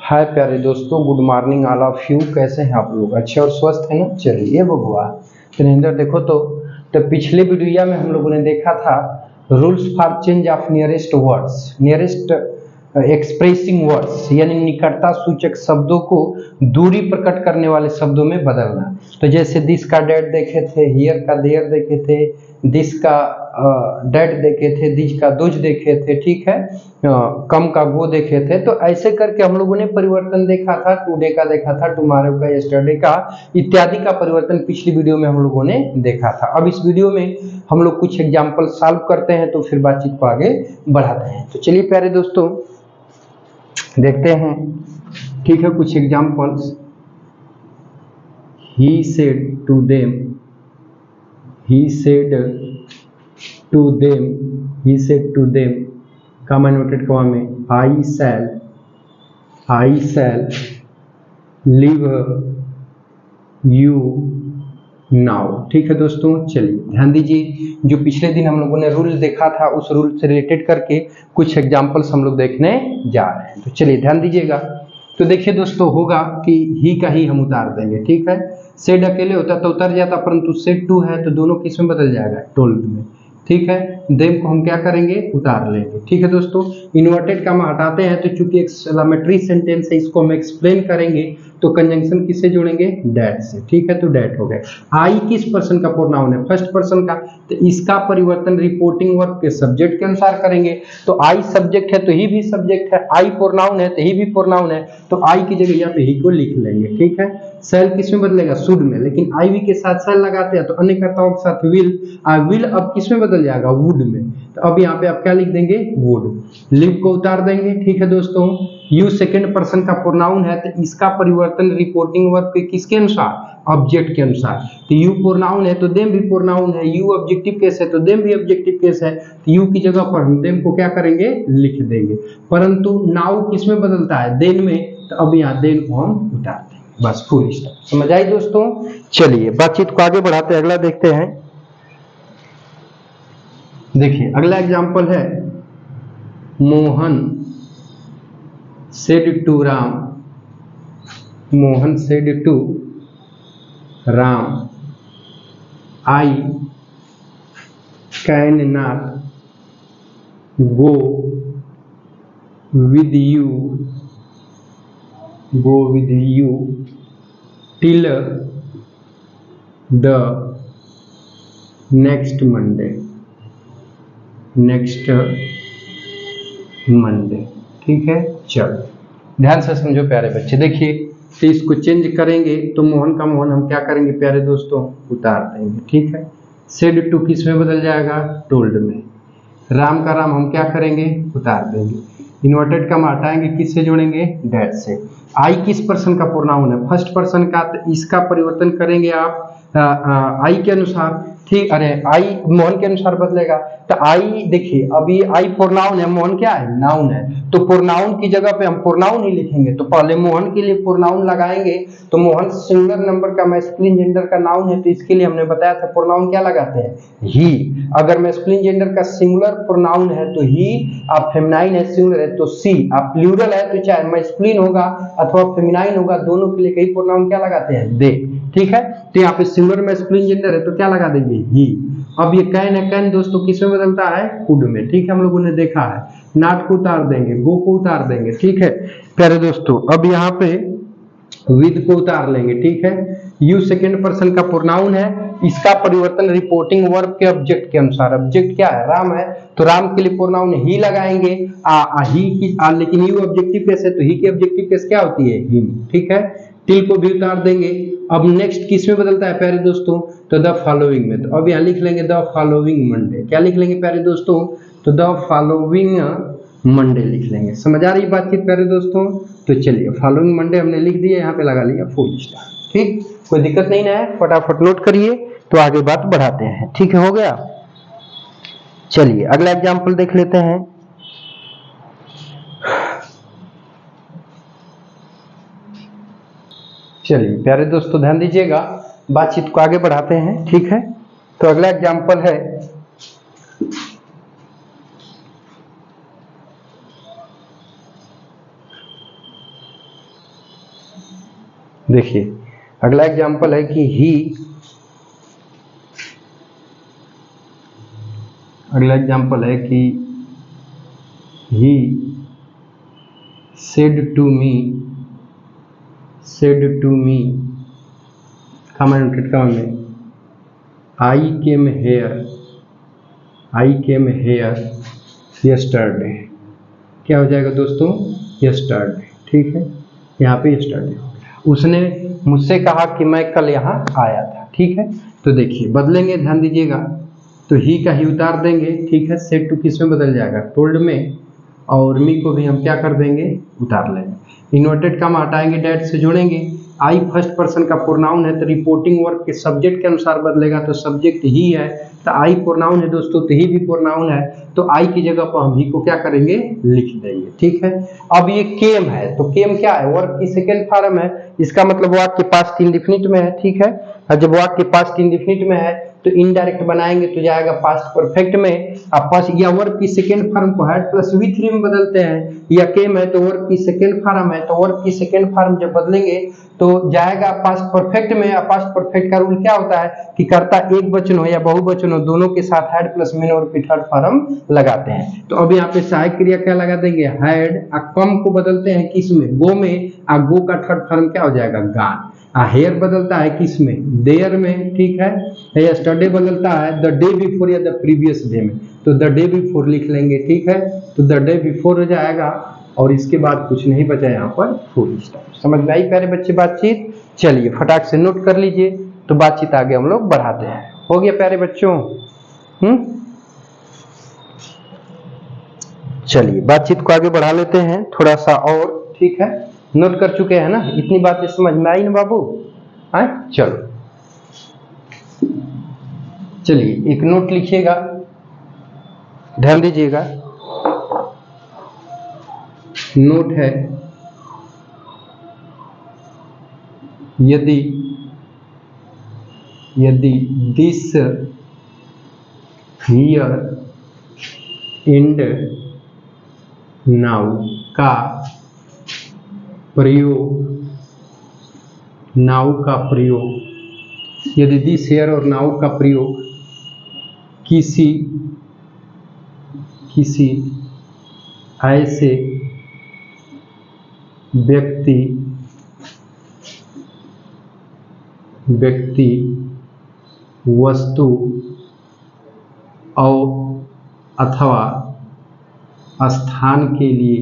हाय प्यारे दोस्तों, good morning all of you. कैसे हैं आप लोग? अच्छे और स्वस्थ हैं ना? चलिए भगवान तो देखो तो पिछले वीडियो में हम लोगों ने देखा था rules for change of nearest words, nearest expressing words, यानी निकटता सूचक शब्दों को दूरी प्रकट करने वाले शब्दों में बदलना। तो जैसे दिस का डेट देखे थे, हियर का देयर देखे थे, दिस का डेट देखे थे, दिस का दुज देखे थे, ठीक है, कम का गो देखे थे। तो ऐसे करके हम लोगों ने परिवर्तन देखा था, टुडे का देखा था, टुमारो का, यस्टरडे का इत्यादि का परिवर्तन पिछली वीडियो में हम लोगों ने देखा था। अब इस वीडियो में हम लोग कुछ एग्जाम्पल सॉल्व करते हैं, तो फिर बातचीत को आगे बढ़ाते हैं। तो चलिए प्यारे दोस्तों देखते हैं, ठीक है, कुछ examples. he said to them, he said to them, he said to them, comma noted comma में, I shall leave you now। ठीक है दोस्तों, चलिए ध्यान दीजिए, जो पिछले दिन हम लोगों ने रूल देखा था उस रूल से रिलेटेड करके कुछ एग्जाम्पल्स हम लोग देखने जा रहे हैं। तो चलिए ध्यान दीजिएगा। तो देखिए दोस्तों, होगा कि ही का ही हम उतार देंगे, ठीक है। सेड अकेले होता तो उतर जाता, परंतु सेड टू है तो दोनों किस में बदल जाएगा? टोल्ड में, ठीक है। देम को हम क्या करेंगे? उतार लेंगे, ठीक है दोस्तों। इन्वर्टेड कॉमा हटाते हैं तो चूंकि एक्सक्लेमेटरी सेंटेंस है, इसको हम एक्सप्लेन करेंगे तो कंजंक्शन किससे जोड़ेंगे? डैट से, ठीक है। तो डैट हो गए। आई किस पर्सन का प्रोनाउन है? फर्स्ट पर्सन का, तो इसका परिवर्तन रिपोर्टिंग वर्ब के सब्जेक्ट के अनुसार करेंगे। तो आई सब्जेक्ट है तो ही भी सब्जेक्ट है, आई प्रोनाउन है तो ही भी प्रोनाउन है, तो आई की जगह यहाँ पे ही को लिख लेंगे, ठीक है। सेल किस में बदलेगा? शुड में, लेकिन आई वी के साथ सेल लगाते हैं तो अन्य कर्ताओं के साथ विल अब किस में बदल जाएगा? वुड में। तो अब यहाँ पे आप क्या लिख देंगे? वुड। लिव को उतार देंगे, ठीक है दोस्तों। यू सेकंड पर्सन का प्रोनाउन है तो इसका परिवर्तन रिपोर्टिंग वर्ब के किसके अनुसार? ऑब्जेक्ट के अनुसार। तो यू प्रोनाउन है तो देम भी प्रोनाउन है, यू ऑब्जेक्टिव केस है तो देम भी ऑब्जेक्टिव केस है, तो यू की जगह पर हम देम को क्या करेंगे? लिख देंगे। परंतु नाउ किस में बदलता है? देन में, तो अब यहाँ देन को हम उतार देंगे, बस फुल स्टॉप। समझ आई दोस्तों? चलिए बातचीत को आगे बढ़ाते हैं, अगला देखते हैं। देखिए अगला एग्जांपल है, Mohan said to Ram, Mohan said to Ram, I can not go with you, go with you till the next Monday, ठीक है। चलो ध्यान से समझो प्यारे बच्चे। देखिए तो इसको चेंज करेंगे तो मोहन का मोहन हम क्या करेंगे प्यारे दोस्तों? उतार देंगे, ठीक है। सेड टू किस में बदल जाएगा? टोल्ड में। राम का राम हम क्या करेंगे? उतार देंगे। इन्वर्टेड कॉमा हटाएंगे, किससे जोड़ेंगे? डैट से। आई किस पर्सन का प्रोनाउन है? फर्स्ट पर्सन का, तो इसका परिवर्तन करेंगे आप आई के अनुसार, ठीक। अरे आई मोहन के अनुसार बदलेगा, तो आई देखिए अभी आई प्रोनाउन है, मोहन क्या है? नाउन है, तो प्रोनाउन की जगह पे हम प्रोनाउन ही लिखेंगे। तो पहले मोहन के लिए प्रोनाउन लगाएंगे, तो मोहन सिंगुलर नंबर का मैस्कुलिन जेंडर का नाउन है, तो इसके लिए हमने बताया था प्रोनाउन क्या लगाते हैं? ही। अगर मैस्कुलिन जेंडर का सिंगुलर प्रोनाउन है तो ही, आप फेमिनाइन है सिंगुलर है तो सी, आप प्लूरल है तो चाहे मैस्कुलिन होगा अथवा फेमिनाइन होगा, दोनों के लिए कई प्रोनाउन क्या लगाते हैं? दे, ठीक है। तो यहाँ पे सिंगुलर मैस्कुलिन जेंडर है तो क्या लगा देंगे? ही। अब ये कैन है, कैन दोस्तों किस में बदलता है? कुड में, ठीक है, हम लोगों ने देखा है। नॉट को उतार देंगे, गो को उतार देंगे, ठीक है प्यारे दोस्तों। अब यहाँ पे विद को उतार लेंगे, ठीक है। यू सेकंड पर्सन का प्रोनाउन है, इसका परिवर्तन रिपोर्टिंग वर्ब के ऑब्जेक्ट के अनुसार। ऑब्जेक्ट क्या है? राम है, तो राम के लिए प्रोनाउन ही लगाएंगे। ही की लेकिन यू ऑब्जेक्टिव केस है तो ही की ऑब्जेक्टिव केस क्या होती है? हिम, ठीक है। टिल को भी उतार देंगे। अब नेक्स्ट किस में बदलता है प्यारे दोस्तों? तो द फॉलोइंग में। तो अब यहाँ लिख लेंगे द फॉलोइंग मंडे। क्या लिख लेंगे प्यारे दोस्तों? तो द फॉलोइंग मंडे लिख लेंगे। समझ आ रही बातचीत प्यारे दोस्तों? तो चलिए फॉलोइंग मंडे हमने लिख दिया, यहाँ पे लगा लिया फुल स्टॉप, ठीक। कोई दिक्कत नहीं ना है? फटाफट नोट करिए तो आगे बात बढ़ाते हैं, ठीक है, हो गया। चलिए अगला एग्जाम्पल देख लेते हैं। चलिए प्यारे दोस्तों ध्यान दीजिएगा, बातचीत को आगे बढ़ाते हैं, ठीक है। तो अगला एग्जाम्पल है, देखिए अगला एग्जाम्पल है कि अगला एग्जाम्पल है कि ही said to me comma inverted comma में I came here yesterday। क्या हो जाएगा दोस्तों? yesterday। ठीक है, यहाँ पे yesterday हो गया। उसने मुझसे कहा कि मैं कल यहाँ आया था। ठीक है, तो देखिए बदलेंगे, ध्यान दीजिएगा। तो ही का ही उतार देंगे। ठीक है, सेड टू किस में बदल जाएगा? टोल्ड में। और मी को भी हम क्या कर देंगे? उतार लेंगे। इन्वर्टेड कॉमा हटाएंगे, डैट से जोड़ेंगे। आई फर्स्ट पर्सन का प्रोनाउन है तो रिपोर्टिंग वर्ब के सब्जेक्ट के अनुसार बदलेगा, तो सब्जेक्ट ही है, तो आई प्रोनाउन है दोस्तों, तो ही भी प्रोनाउन है, तो आई की जगह पर हम ही को क्या करेंगे? लिख देंगे। ठीक है, अब ये केम है, तो केम क्या है? वर्ब की सेकेंड फॉर्म है, इसका मतलब वाक्य पास्ट इंडेफिनिट में है। ठीक है, और जब वाक्य पास्ट इंडेफिनिट में है तो इनडायरेक्ट बनाएंगे तो जाएगा पास्ट परफेक्ट में। अब पास्ट या वर्ब की सेकेंड फॉर्म को हैड प्लस V3 में बदलते हैं, या केम है तो वर्ब की सेकेंड फॉर्म है, तो वर्ब की सेकेंड फॉर्म जब बदलेंगे तो जाएगा पास्ट परफेक्ट में। पास्ट परफेक्ट का रूल क्या होता है कि कर्ता एक वचन हो या बहुवचन हो, दोनों के साथ हैड प्लस मेन वर्ब की थर्ड फॉर्म लगाते हैं। तो अब यहाँ पे सहायक क्रिया क्या लगा देंगे? हैड। कम को बदलते हैं किस में? गो में। गो का थर्ड फॉर्म क्या हो जाएगा? गान। हेयर बदलता है किस में? देयर में। ठीक है, यस्टरडे बदलता है द डे बिफोर या द प्रीवियस डे में, तो द डे बिफोर लिख लेंगे। ठीक है, तो द डे बिफोर हो जाएगा और इसके बाद कुछ नहीं बचा यहाँ पर, फुल स्टॉप। समझ में आई प्यारे बच्चे बातचीत? चलिए फटाक से नोट कर लीजिए, तो बातचीत आगे हम लोग बढ़ाते हैं। हो गया प्यारे बच्चों? चलिए बातचीत को आगे बढ़ा लेते हैं थोड़ा सा और। ठीक है, नोट कर चुके हैं ना? इतनी बातें समझ में आई ना बाबू? हाँ, चलो चलिए एक नोट लिखिएगा, ध्यान दीजिएगा। नोट है, यदि दिस हियर एंड नाउ का प्रयोग, यदि दिस हियर और नाउ का प्रयोग किसी ऐसे व्यक्ति वस्तु और अथवा स्थान के लिए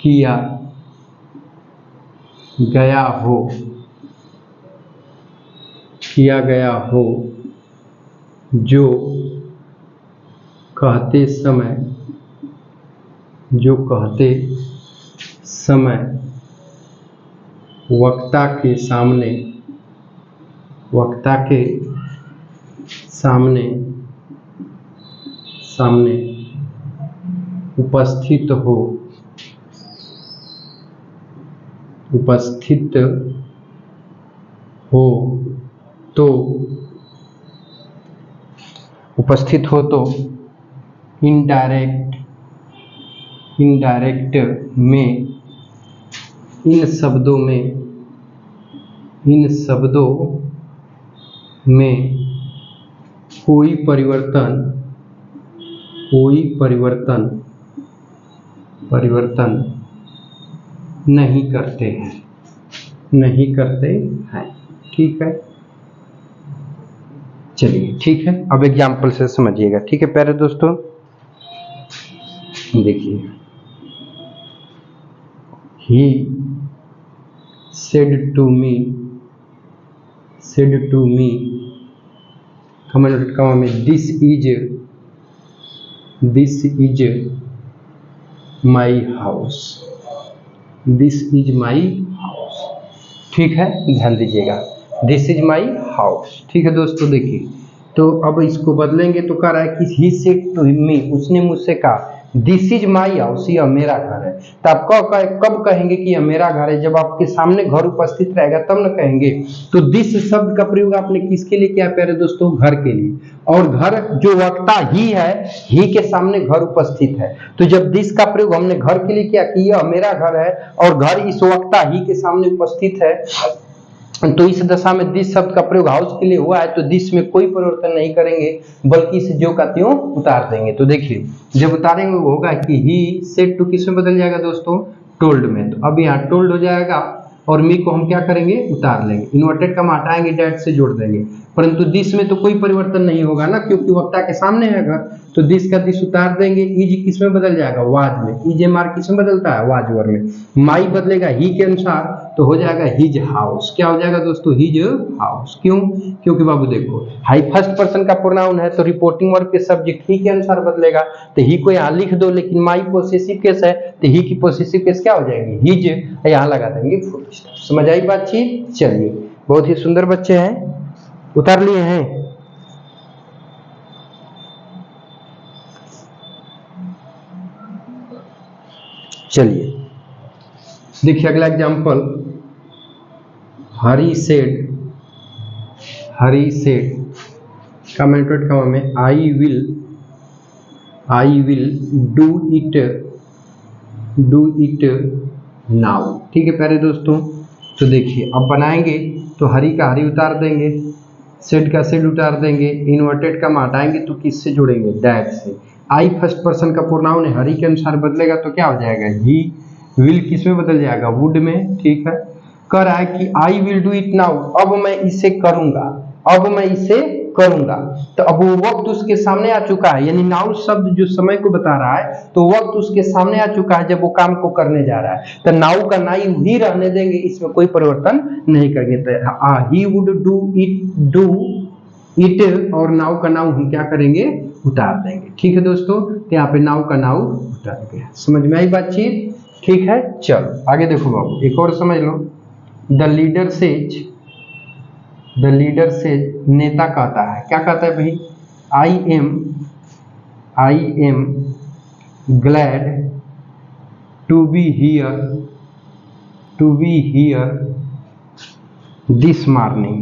किया गया हो, जो कहते समय वक्ता के सामने उपस्थित हो तो इनडायरेक्ट में इन शब्दों में कोई परिवर्तन नहीं करते हैं। ठीक है, चलिए ठीक है, अब एग्जाम्पल से समझिएगा। ठीक है प्यारे दोस्तों, देखिए he said to me comma में this is my house। ठीक है, ध्यान दीजिएगा, दिस इज माई हाउस। ठीक है दोस्तों, देखिए तो अब इसको बदलेंगे तो कह रहा है कि ही सेड टू मी, उसने मुझसे कहा। दिस इज माई हाउस, यह मेरा घर है। तो आप कब कहेंगे कि यह मेरा घर है? जब आपके सामने घर उपस्थित रहेगा तब न कहेंगे। तो दिस शब्द का प्रयोग आपने किसके लिए किया प्यारे दोस्तों? घर के लिए। और घर जो वक्ता ही है, ही के सामने घर उपस्थित है। तो जब दिस का प्रयोग हमने घर के लिए किया कि यह मेरा घर है और घर इस वक्ता ही के सामने उपस्थित है, तो इस दशा में दिस शब्द का प्रयोग हाउस के लिए हुआ है, तो दिस में कोई परिवर्तन नहीं करेंगे, बल्कि इसे जो का त्यों उतार देंगे। तो देखिए जब उतारेंगे वो होगा कि ही सेड टू किस में बदल जाएगा दोस्तों? टोल्ड में। तो अब यहाँ टोल्ड हो जाएगा और मी को हम क्या करेंगे? उतार लेंगे। इन्वर्टेड कम हटाएंगे, डैट से जोड़ देंगे। परंतु दिस में तो कोई परिवर्तन नहीं होगा ना, क्योंकि वक्ता के सामने है घर। तो दिस का दिस उतार देंगे। इज किस में बदल जाएगा? वाज में। इज एम आर किस में बदलता है? वाज वर में। माई बदलेगा ही के अनुसार, तो हो जाएगा हिज हाउस। क्या हो जाएगा दोस्तों? His house. क्यों? क्योंकि बाबू देखो हाई फर्स्ट पर्सन का प्रोनाउन है, तो रिपोर्टिंग वर्ब के सब्जेक्ट ही के अनुसार बदलेगा। तो ही को यहाँ लिख दो, लेकिन माई पोसेसिव केस है, तो ही की पोसेसिव केस क्या हो जाएगी? हिज। यहाँ लगा देंगे फुल स्टॉप। समझ आई बातचीत? चलिए, बहुत ही सुंदर बच्चे हैं, उतार लिए हैं। चलिए देखिए अगला एग्जांपल, हरी सेड कमेंटेड कमा में I will do it now. ठीक है प्यारे दोस्तों, तो देखिए अब बनाएंगे तो हरी का हरी उतार देंगे, सेड का सेड उतार देंगे, इन्वर्टेड का हटाएंगे तो किससे जुड़ेंगे? दैट से। आई फर्स्ट पर्सन का प्रोनाउन है, हरी के अनुसार बदलेगा तो क्या हो जाएगा? ही। विल किस में बदल जाएगा? वुड में। ठीक है, कर रहा है कि I will do it now, अब मैं इसे करूंगा, तो अब वो वक्त उसके सामने आ चुका है, यानी नाउ शब्द जो समय को बता रहा है, तो वक्त उसके सामने आ चुका है जब वो काम को करने जा रहा है। तो नाउ का नाई ही रहने देंगे, इसमें कोई परिवर्तन नहीं करेंगे। तो ही वुड डू इट और नाउ का नाउ हम क्या करेंगे? उतार देंगे। ठीक है दोस्तों, तो यहाँ पे नाउ का नाउ उतार गया। समझ में आई बातचीत? ठीक है, चलो आगे देखो बाबू, एक और समझ लो। द लीडर सेज, नेता कहता है, क्या कहता है भाई? I am glad to be here this morning.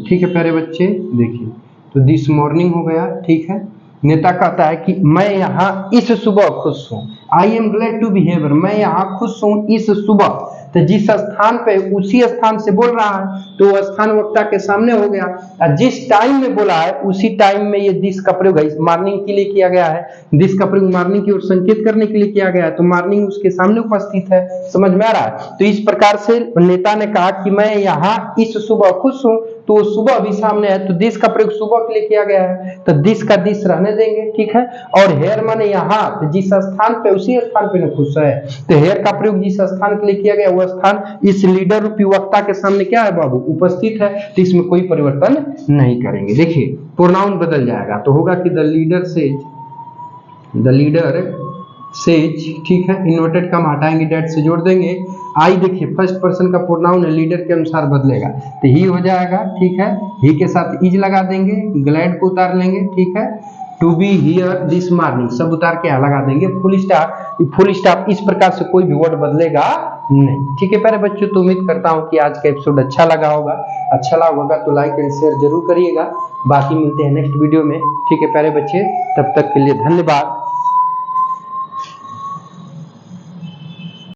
ठीक है प्यारे बच्चे, देखिए तो दिस मॉर्निंग हो गया। ठीक है, नेता कहता है कि मैं यहाँ इस सुबह खुश हूँ। I am glad to be here, मैं यहाँ खुश हूँ इस सुबह। तो जिस स्थान पे, उसी स्थान से बोल रहा है, तो वो स्थान वक्ता के सामने हो गया। और जिस टाइम में बोला है उसी टाइम में ये दिस का प्रयोग मॉर्निंग के लिए किया गया है। दिस का प्रयोग मॉर्निंग की ओर संकेत करने के लिए किया गया है, तो मॉर्निंग उसके सामने उपस्थित है। समझ में आ रहा है? तो इस प्रकार से नेता ने कहा कि मैं यहाँ इस सुबह खुश हूँ, तो सुबह भी सामने है, तो दिस का प्रयोग सुबह के लिए किया गया है, तो दिस का दिस रहने देंगे। ठीक है, और हेयर माने यहाँ, तो जिस स्थान पे उसी स्थान पे न खुश है, तो हेयर का प्रयोग जिस स्थान के लिए किया गया वो स्थान इस लीडर रूपी वक्ता के सामने क्या है बाबू? उपस्थित है। तो इसमें कोई परिवर्तन नहीं करेंगे। देखिए प्रोनाउन बदल जाएगा, तो होगा कि द लीडर सेज। ठीक है, इन्वर्टेड का हटाएंगे, डैट से जोड़ देंगे। आई देखिए फर्स्ट पर्सन का प्रोनाउन है, लीडर के अनुसार बदलेगा, तो ही हो जाएगा। ठीक है, ही के साथ इज लगा देंगे, ग्लैड को उतार लेंगे। ठीक है, to be here this morning सब उतार के यहाँ लगा देंगे, फुल स्टॉप। इस प्रकार से कोई भी वर्ड बदलेगा नहीं। ठीक है प्यारे बच्चों, तो उम्मीद करता हूँ कि आज का एपिसोड अच्छा लगा होगा तो लाइक एंड शेयर जरूर करिएगा। बाकी मिलते हैं नेक्स्ट वीडियो में। ठीक है प्यारे बच्चे, तब तक के लिए धन्यवाद।